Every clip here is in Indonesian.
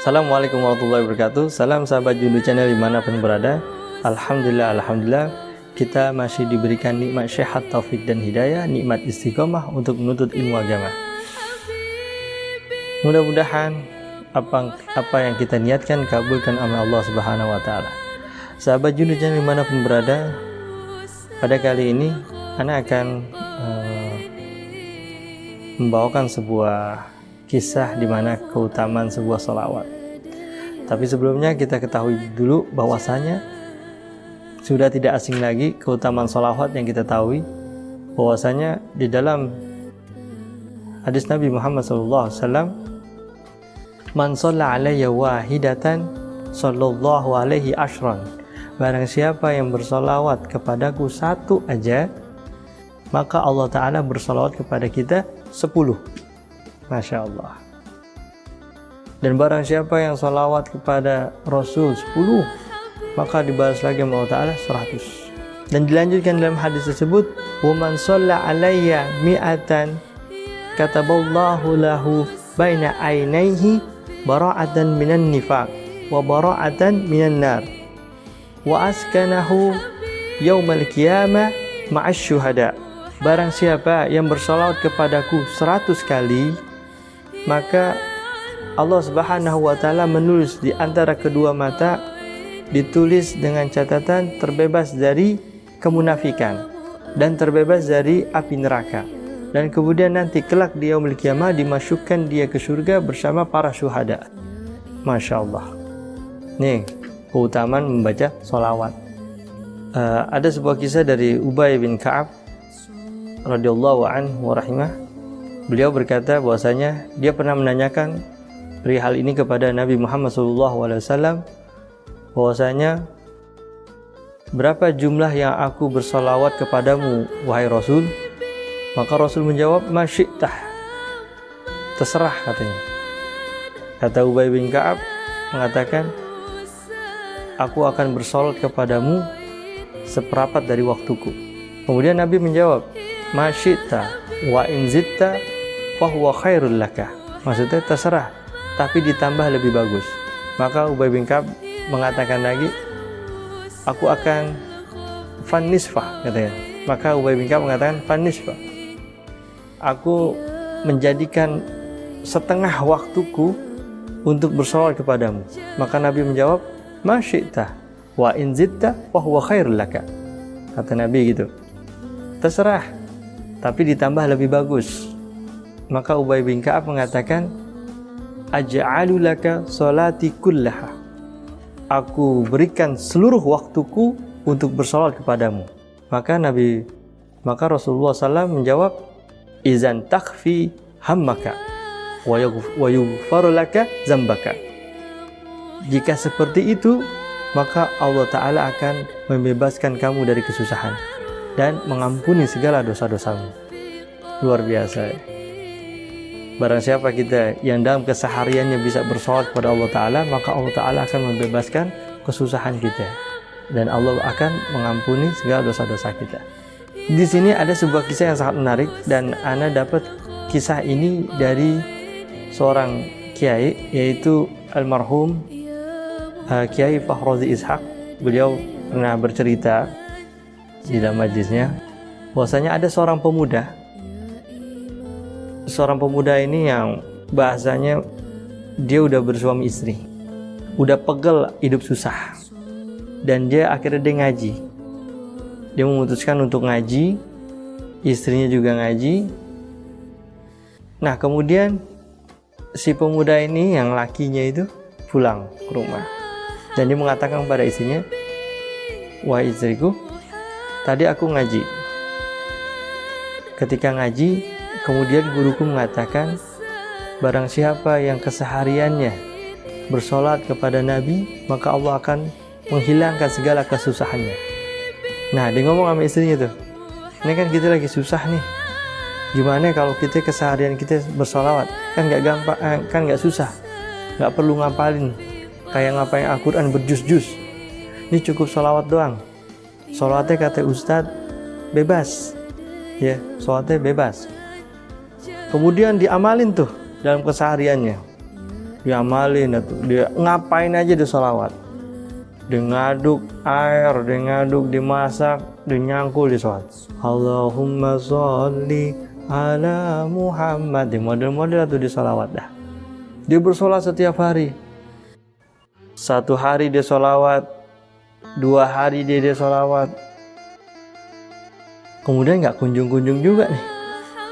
Assalamualaikum warahmatullahi wabarakatuh. Salam sahabat Jundu Channel dimanapun berada. Alhamdulillah kita masih diberikan nikmat sehat, taufik dan hidayah, nikmat istiqomah untuk menuntut ilmu agama. Mudah-mudahan apa yang kita niatkan kabulkan oleh Allah Subhanahu wa taala. Sahabat Jundu Channel dimanapun berada, pada kali ini Ana akan membawakan sebuah kisah di mana keutamaan sebuah sholawat. Tapi sebelumnya kita ketahui dulu bahwasanya sudah tidak asing lagi keutamaan sholawat yang kita tahu bahwasanya di dalam hadis Nabi Muhammad SAW, man shalla alayya wahidatan sallallahu alaihi ashran, barang siapa yang bersolawat kepadaku satu aja, maka Allah Ta'ala bersolawat kepada kita 10. Masya Allah. Dan barang siapa yang salawat kepada Rasul 10, maka dibalas lagi sama Allah Ta'ala 100. Dan dilanjutkan dalam hadis tersebut, wa man shalla alayya mi'atan kataballahu lahu baina ainaihi bara'atan minan nifaq wa bara'atan minan nar wa askanahu yaumal qiyamah ma'as syuhada. Barang siapa yang bersalawat kepadaku 100 kali, maka Allah Subhanahu wa taala menulis di antara kedua mata, ditulis dengan catatan terbebas dari kemunafikan dan terbebas dari api neraka. Dan kemudian nanti kelak di yaumul qiyamah dimasukkan dia ke surga bersama para syuhada. Masya Allah. Nih keutamaan membaca sholawat. Ada sebuah kisah dari Ubay bin Ka'ab radhiyallahu anhu wa rahimah. Beliau berkata bahwasanya dia pernah menanyakan perihal ini kepada Nabi Muhammad SAW, bahwasanya berapa jumlah yang aku bersolawat kepadamu wahai Rasul? Maka Rasul menjawab, masyi'tah, terserah katanya. Kata Ubay bin Ka'ab mengatakan, aku akan bersolawat kepadamu seperempat dari waktuku. Kemudian Nabi menjawab, masyi'tah wa in zitta fahuwa khairul laka, maksudnya terserah tapi ditambah lebih bagus. Maka Ubay bin Ka'ab mengatakan lagi, aku akan fanisfah katanya. Maka Ubay bin Ka'ab mengatakan fanisfah, aku menjadikan setengah waktuku untuk bersolawat kepadamu. Maka Nabi menjawab, masyi'tah wa in zitta wa huwa khairul laka. Kata Nabi gitu, terserah tapi ditambah lebih bagus. Maka Ubay bin Ka'ab mengatakan, aj'alu laka sholati kullaha, aku berikan seluruh waktuku untuk bersolat kepadamu. Maka Rasulullah SAW menjawab, izan takfi hammaka wa yughfaru laka zambaka. Jika seperti itu, maka Allah Ta'ala akan membebaskan kamu dari kesusahan dan mengampuni segala dosa-dosamu. Luar biasa. Barang siapa kita yang dalam kesehariannya bisa bersolat kepada Allah Ta'ala, maka Allah Ta'ala akan membebaskan kesusahan kita dan Allah akan mengampuni segala dosa-dosa kita. Di sini ada sebuah kisah yang sangat menarik, dan Ana dapat kisah ini dari seorang kiai, yaitu almarhum Kiai Fakhrozi Ishaq. Beliau pernah bercerita di dalam majlisnya bahwasanya ada seorang pemuda ini yang bahasanya dia udah bersuami istri, udah pegel hidup susah, dan dia akhirnya ngaji. Dia memutuskan untuk ngaji, istrinya juga ngaji. Nah kemudian si pemuda ini yang lakinya itu pulang ke rumah, dan dia mengatakan kepada istrinya, wahai istriku, tadi aku ngaji. Ketika ngaji, kemudian guruku mengatakan, barang siapa yang kesehariannya bersolat kepada Nabi, maka Allah akan menghilangkan segala kesusahannya. Nah, dia ngomong sama istrinya tuh, ini kan kita lagi susah nih, gimana kalau kita keseharian kita bersolawat? Kan nggak gampang, kan nggak susah, nggak perlu ngapalin kayak ngapain Al-Quran berjus-jus. Ini cukup solawat doang. Solawatnya kata Ustadz bebas, ya, solawatnya bebas. Kemudian diamalin tuh dalam kesehariannya. diamalin tuh. Dia ngapain aja dia sholawat. Dia ngaduk air, dia ngaduk, dimasak, dia nyangkul di sholat. Allahumma sholli ala Muhammad. Di model-model tuh di sholawat dah. Dia bersolat setiap hari. 1 hari dia sholawat, 2 hari dia sholawat. Kemudian nggak kunjung-kunjung juga nih,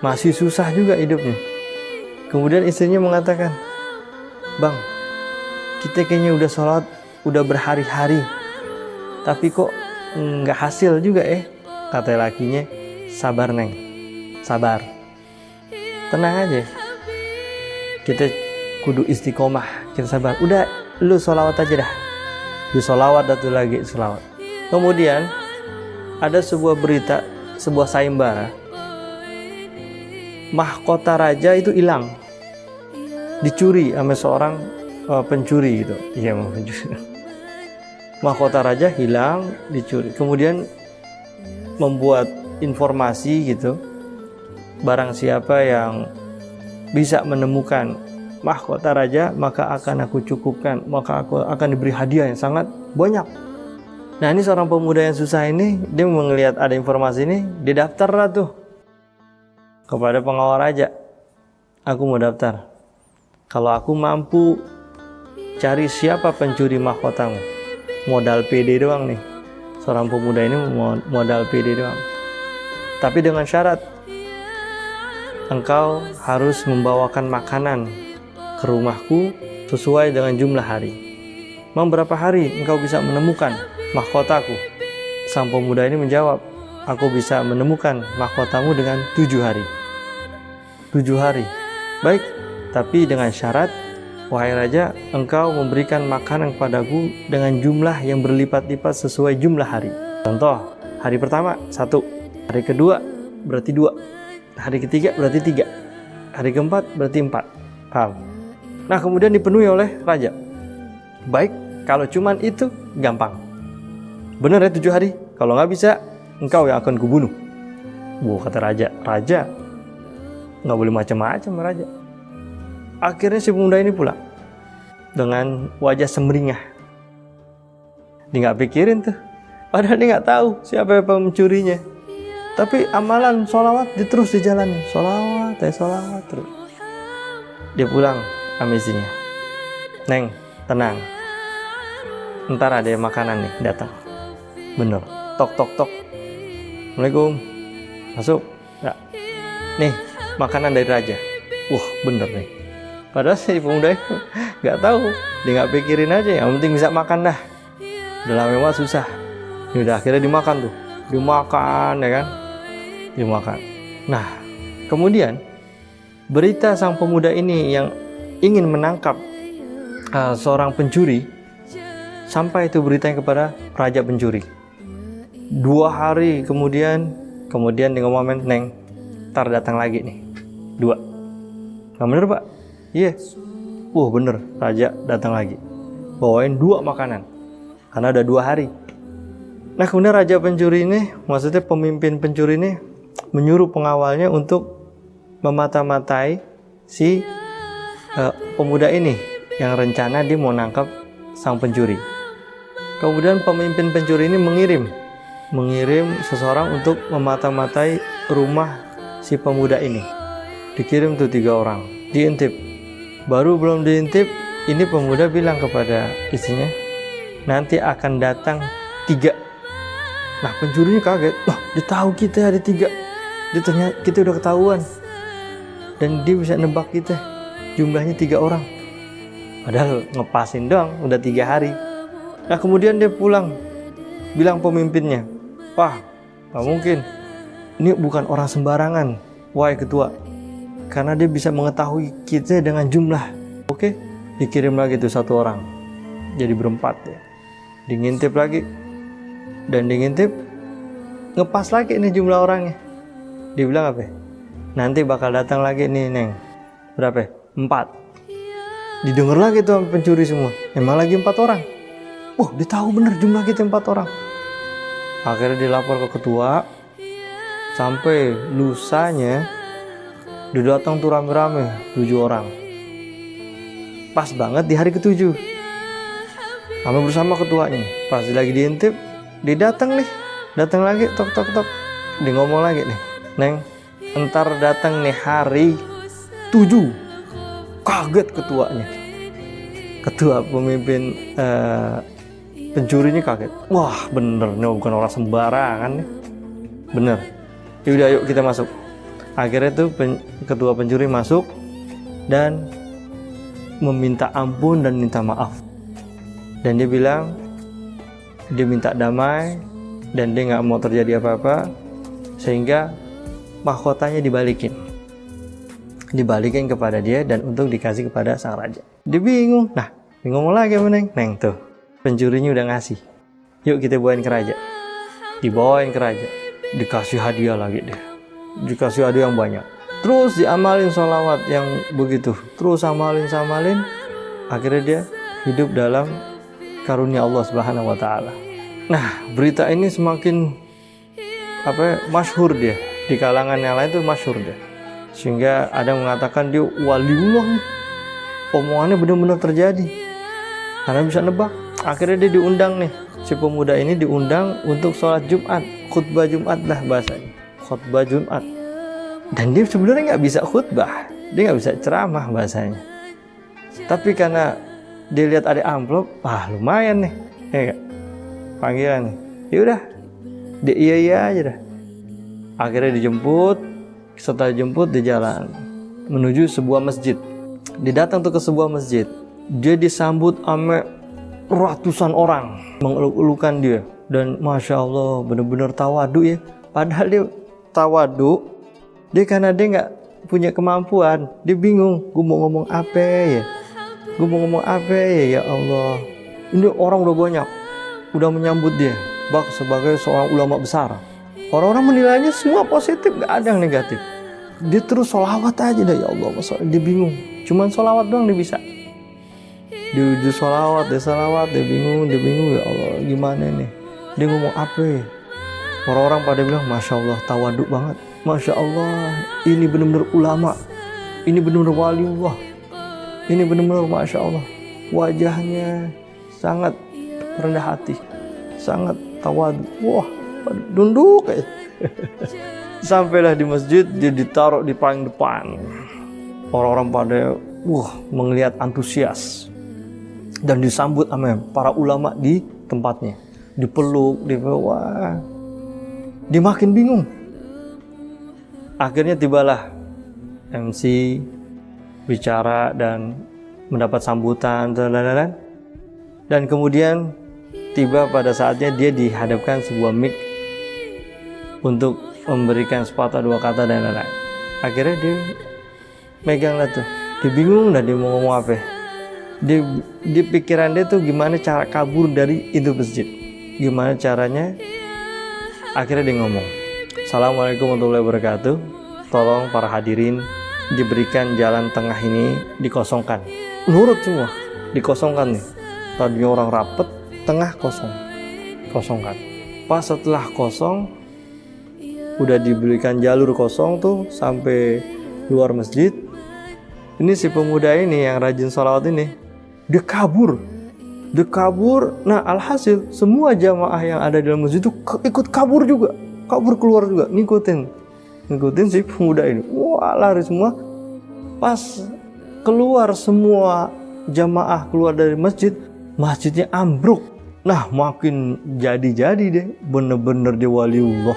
masih susah juga hidupnya. Kemudian istrinya mengatakan, "Bang, kita kayaknya udah sholat, udah berhari-hari, tapi kok nggak hasil juga Kata lakinya, "Sabar Neng, sabar, tenang aja. Kita kudu istiqomah, kita sabar. Udah, lu sholawat aja dah." Di sholawat datu lagi sholawat. Kemudian ada sebuah berita, sebuah sayembara, mahkota raja itu hilang, dicuri sama seorang pencuri gitu. Iya, pencuri. Mahkota raja hilang, dicuri. Kemudian membuat informasi gitu, barang siapa yang bisa menemukan mahkota raja, maka akan aku cukupkan, maka aku akan diberi hadiah yang sangat banyak. Nah, ini seorang pemuda yang susah ini, dia melihat ada informasi ini, dia daftar lah tuh kepada pengawal raja. Aku mau daftar. Kalau aku mampu cari siapa pencuri mahkotamu, modal PD doang nih. Seorang pemuda ini modal PD doang. Tapi dengan syarat, engkau harus membawakan makanan ke rumahku sesuai dengan jumlah hari. Mau berapa hari engkau bisa menemukan mahkotaku? Sang pemuda ini menjawab, aku bisa menemukan mahkotamu dengan 7 hari. 7 hari. Baik, tapi dengan syarat, wahai raja, engkau memberikan makanan kepadaku dengan jumlah yang berlipat-lipat sesuai jumlah hari. Contoh, hari pertama 1, hari kedua berarti 2, hari ketiga berarti 3, hari keempat berarti 4. Paham? Nah, kemudian dipenuhi oleh raja. Baik, kalau cuman itu gampang. Benar ya 7 hari? Kalau nggak bisa, engkau yang akan kubunuh. Kata raja. Raja nggak boleh macam-macam raja. Akhirnya si pemuda ini pulang dengan wajah semringah. Dia nggak pikirin tuh, padahal dia nggak tahu siapa pencurinya. Tapi amalan sholawat terus dijalani, sholawat terus. Dia pulang sama istrinya. Neng, tenang. Ntar ada makanan nih datang. Bener. Tok tok tok. Assalamualaikum. Masuk. Ya. Nih, makanan dari raja. Wah, bener nih. Padahal si pemuda itu nggak tahu, dia nggak pikirin aja, yang penting bisa makan dah. Udah lama susah. Ya udah akhirnya dimakan tuh, dimakan ya kan, dimakan. Nah, kemudian berita sang pemuda ini yang ingin menangkap seorang pencuri, sampai itu beritanya kepada raja pencuri. 2 hari kemudian dia ngomong, Neng, ntar datang lagi nih 2. Nggak bener Pak? Iya. Bener, raja datang lagi, bawain 2 makanan karena ada 2 hari. Nah, kemudian raja pencuri ini, maksudnya pemimpin pencuri ini, menyuruh pengawalnya untuk memata-matai si pemuda ini yang rencana dia mau nangkap sang pencuri. Kemudian pemimpin pencuri ini mengirim seseorang untuk memata-matai rumah si pemuda ini. Dikirim tuh 3 orang, diintip. Baru belum diintip, ini pemuda bilang kepada istrinya, nanti akan datang 3. Nah, pencurinya kaget. Dia tahu kita ada 3. Dia ternyata kita udah ketahuan. Dan dia bisa nebak kita. Jumlahnya 3 orang. Padahal ngepasin doang, udah 3 hari. Nah, kemudian dia pulang. Bilang pemimpinnya, Wah, gak mungkin. Ini bukan orang sembarangan, wahai ketua. Karena dia bisa mengetahui kita dengan jumlah. Oke, dikirim lagi tuh 1 orang. Jadi berempat ya. Diintip lagi. Dan diintip, ngepas lagi nih jumlah orangnya. Dia bilang apa? Nanti bakal datang lagi nih, Neng. Berapa? 4. Didengar lagi tuh sama pencuri semua. Emang lagi 4 orang. Dia tahu bener jumlah kita 4 orang. Akhirnya dilapor ke ketua. Sampai lusanya dia datang tuh rame-rame 7 orang. pas banget di hari ke-7 kami bersama ketuanya. Pas lagi diintip, dia datang lagi, tok tok tok, dia ngomong lagi nih, Neng, entar datang nih hari 7. Kaget ketuanya, ketua pemimpin pencurinya kaget. Wah bener nih, bukan orang sembarangan nih, bener. Yaudah yuk kita masuk. Akhirnya tuh ketua pencuri masuk dan meminta ampun dan minta maaf. Dan dia bilang dia minta damai dan dia nggak mau terjadi apa-apa, sehingga mahkotanya dibalikin kepada dia dan untuk dikasih kepada sang raja. Dia bingung. Nah, dia ngomong lagi sama Neng, tuh pencurinya udah ngasih, yuk kita bawain ke raja. Dibawain ke raja, dikasih hadiah lagi deh, dikasih hadiah yang banyak. Terus diamalin sholawat yang begitu, terus amalin, akhirnya dia hidup dalam karunia Allah Subhanahu wa taala. Nah, berita ini semakin masyhur dia di kalangan yang lain, tuh masyhur dia. Sehingga ada yang mengatakan dia waliullah nih. Omongannya benar-benar terjadi. Karena bisa nebak. Akhirnya dia diundang nih. Si pemuda ini diundang untuk sholat Jumat, khutbah Jumat lah bahasanya. Khutbah Jumat. Dan dia sebenarnya nggak bisa khutbah, dia nggak bisa ceramah bahasanya. Tapi karena dia lihat ada amplop, lumayan nih, ya gak? Panggilan nih, yaudah, dia iya aja dah. Akhirnya dijemput, setelah dijemput dia jalan menuju sebuah masjid. Dia datang tuh ke sebuah masjid, dia disambut sama ratusan orang mengeluk-elukan dia, dan masya Allah benar-benar tawadu ya. Padahal dia tawadu, dia karena dia nggak punya kemampuan, dia bingung, gue mau ngomong apa ya. Ya Allah, ini orang udah banyak, udah menyambut dia sebagai seorang ulama besar. Orang-orang menilainya semua positif, gak ada yang negatif. Dia terus sholawat aja dah, ya Allah. Dia bingung, cuman sholawat doang dia bisa. Dia udah sholawat, dia bingung, ya Allah, gimana nih? Dia ngomong apa ya? Orang-orang pada bilang, masya Allah, tawaduk banget. Masya Allah, ini benar-benar ulama, ini benar-benar waliullah. Ini benar-benar masya Allah, wajahnya sangat rendah hati, sangat tawadu. Wah, dunduk kayak. Sampailah di masjid, dia ditaruh di paling depan. Orang-orang pada melihat antusias dan disambut sama para ulama di tempatnya, dipeluk, wah, dia makin bingung. Akhirnya tibalah MC bicara dan mendapat sambutan dan kemudian tiba pada saatnya dia dihadapkan sebuah mic untuk memberikan sepatah dua kata dan lain-lain. Akhirnya dia megang lah tuh, dia bingung dah dia mau ngomong apa. Di pikiran dia tuh gimana cara kabur dari itu masjid, gimana caranya. Akhirnya dia ngomong, Assalamualaikum warahmatullahi wabarakatuh, tolong para hadirin diberikan jalan tengah ini dikosongkan. Nurut semua, dikosongkan nih. Tadinya orang rapet, tengah kosongkan. Pas setelah kosong, udah diberikan jalur kosong tuh sampai luar masjid. Ini si pemuda ini yang rajin sholawat ini, dia kabur. Nah, alhasil semua jamaah yang ada di dalam masjid itu ikut kabur juga, kabur keluar juga, ngikutin si pemuda ini. Wah, lari semua. Pas keluar semua jamaah keluar dari masjid, masjidnya ambruk. Nah, makin jadi deh, bener-bener dia waliullah.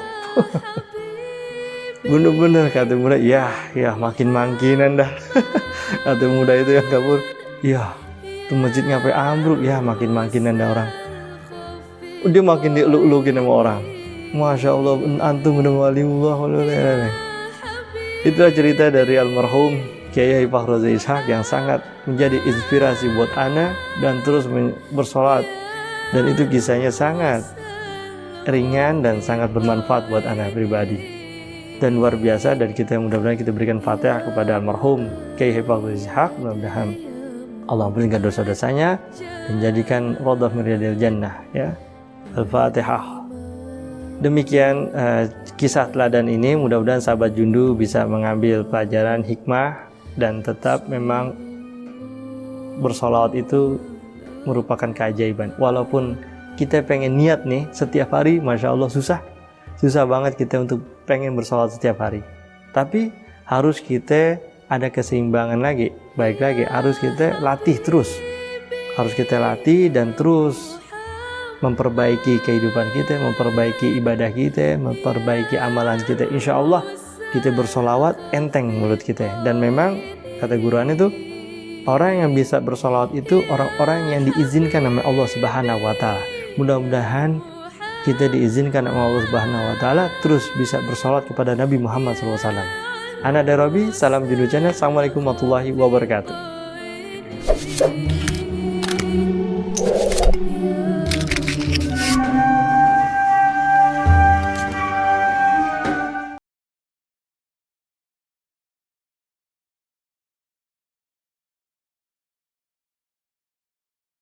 Bener-bener kata muda, ya makin-makinan dah. Kata muda itu yang kabur, ya tuh masjid ngapain ambruk, ya makin-makinan dah orang. Dia makin dieluk-elukin sama orang. Masya Allah, antum bener waliullah. Itulah cerita dari almarhum Kiai Fahrozi Ishaq yang sangat menjadi inspirasi buat ana dan terus bersolat. Dan itu kisahnya sangat ringan dan sangat bermanfaat buat ana pribadi. Dan luar biasa, dan kita mudah-mudahan kita berikan Fatihah kepada almarhum Kiai Fahrozi Ishaq. Mudah-mudahan Allah ampunikan dosa-dosanya dan jadikan radhah min riyadil jannah, ya. Al-Fatihah. Demikian kisah teladan ini, mudah-mudahan sahabat Jundu bisa mengambil pelajaran hikmah dan tetap memang bersolawat itu merupakan keajaiban. Walaupun kita pengen niat nih setiap hari, Masya Allah susah banget kita untuk pengen bersolawat setiap hari. Tapi harus kita ada keseimbangan lagi, baik lagi, harus kita latih terus. Harus kita latih dan terus memperbaiki kehidupan kita, memperbaiki ibadah kita, memperbaiki amalan kita. Insya Allah kita bersolawat enteng mulut kita. Dan memang kata Quran itu, orang yang bisa bersolawat itu orang-orang yang diizinkan oleh Allah Subhanahu wa Ta'ala. Mudah-mudahan kita diizinkan oleh Allah Subhanahu wa Ta'ala terus bisa bersolawat kepada Nabi Muhammad SAW. Ana Darabi, salam Judu Channel. Assalamualaikum warahmatullahi wabarakatuh.